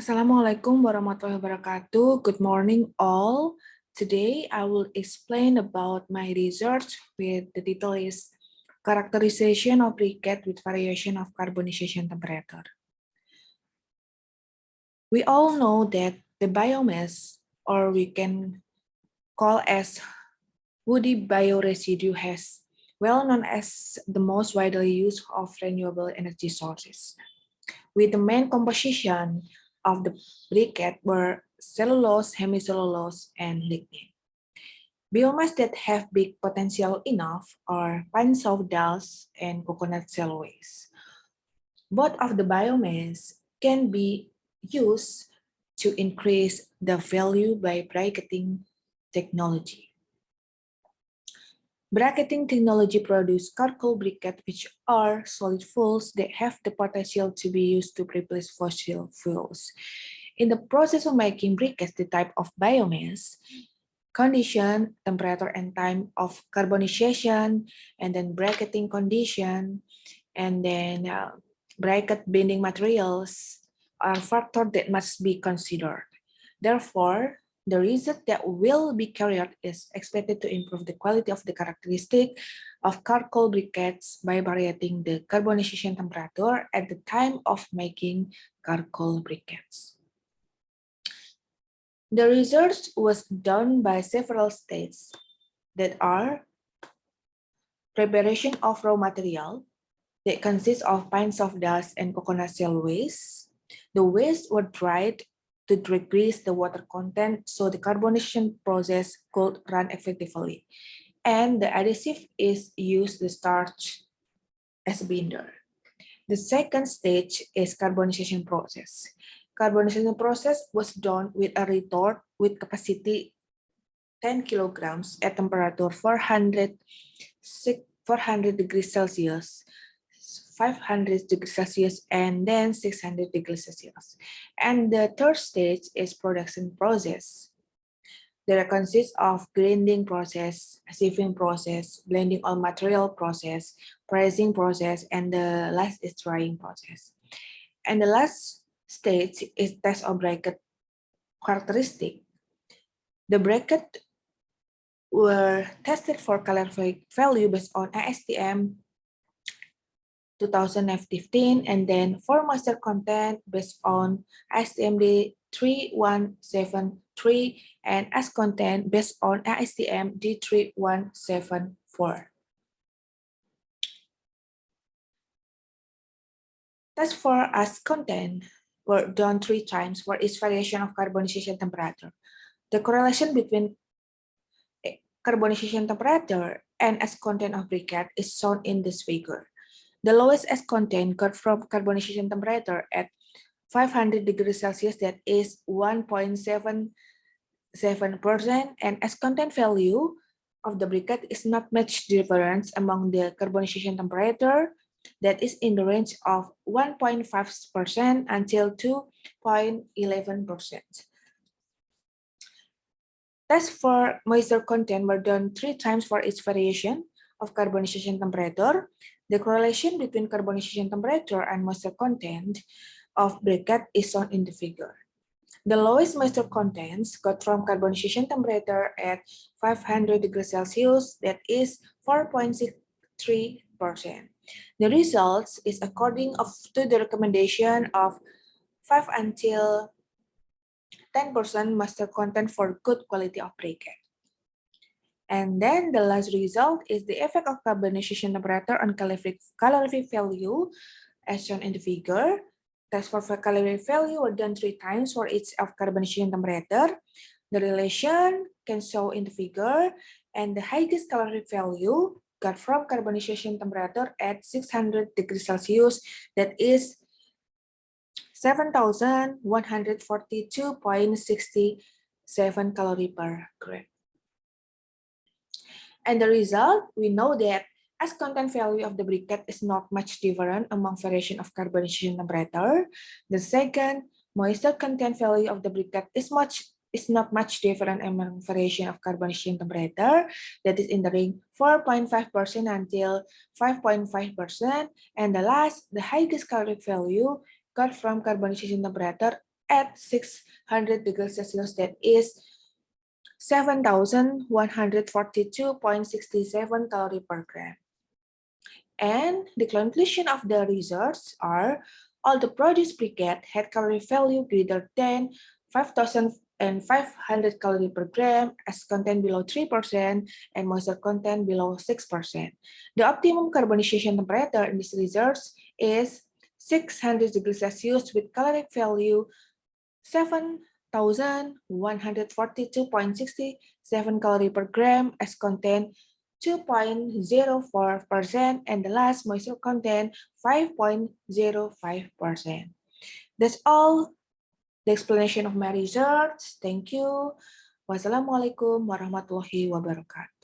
Assalamualaikum warahmatullahi wabarakatuh. Good morning all. Today I will explain about my research with the title is Characterization of Briquette with Variation of Carbonization Temperature. We all know that the biomass, or we can call as woody bioresidue, has well known as the most widely used of renewable energy sources, with the main composition of the briquette were cellulose, hemicellulose, and lignin. Biomass that have big potential enough are pine saw dust and coconut cell waste. Both of the biomass can be used to increase the value by bracketing technology. Bracketing technology produces charcoal briquettes, which are solid fuels that have the potential to be used to replace fossil fuels. In the process of making briquettes, the type of biomass, condition, temperature, and time of carbonization, and then bracketing condition, and then bracket binding materials are factors that must be considered. Therefore, the result that will be carried is expected to improve the quality of the characteristic of charcoal briquettes by varying the carbonization temperature at the time of making charcoal briquettes. The research was done by several stages that are preparation of raw material that consists of pine saw dust and coconut shell waste. The waste were dried to decrease the water content so the carbonization process could run effectively. And the additive is used to starch as a binder. The second stage is carbonization process. Carbonization process was done with a retort with capacity 10 kilograms at temperature 400 degrees Celsius, 500 degrees Celsius, and then 600 degrees Celsius. And the third stage is production process. That consists of grinding process, sieving process, blending all material process, pressing process, and the last is drying process. And the last stage is test of bracket characteristic. The bracket were tested for calorific value based on ASTM 2015, and then for moisture content based on ASTM 3173 and as content based on ASTM D3174. Tests for as content were done 3 times for each variation of carbonization temperature. The correlation between carbonization temperature and as content of briquette is shown in this figure. The lowest S content got from carbonization temperature at 500 degrees Celsius, that is 1.77%, and S content value of the briquette is not much difference among the carbonization temperature, that is in the range of 1.5% until 2.11%. Tests for moisture content were done 3 times for each variation of carbonization temperature. The correlation between carbonization temperature and moisture content of briquette is shown in the figure. The lowest moisture contents got from carbonization temperature at 500 degrees Celsius, that is 4.63%. The results is according to the recommendation of 5 until 10% moisture content for good quality of briquette. And then the last result is the effect of carbonization temperature on calorific value, as shown in the figure. Tests for calorific value were done 3 times for each of carbonization temperature. The relation can show in the figure, and the highest calorific value got from carbonization temperature at 600 degrees Celsius, that is 7,142.67 calories per gram. And the result, we know that as content value of the briquette is not much different among variation of carbonization temperature. The second, moisture content value of the briquette is not much different among variation of carbonization temperature, that is in the range 4.5% until 5.5%. And the last, the highest calorific value got from carbonization temperature at 600 degrees Celsius, that is 7,142.67 calories per gram. And the conclusion of the results are all the produce briquette had calorie value greater than 5,500 calories per gram as content below 3% and moisture content below 6%. The optimum carbonization temperature in these results is 600 degrees Celsius with caloric value 7,142.67 calories per gram as content 2.04% and the last moisture content 5.05%. That's all the explanation of my results. Thank you. Wassalamualaikum warahmatullahi wabarakatuh.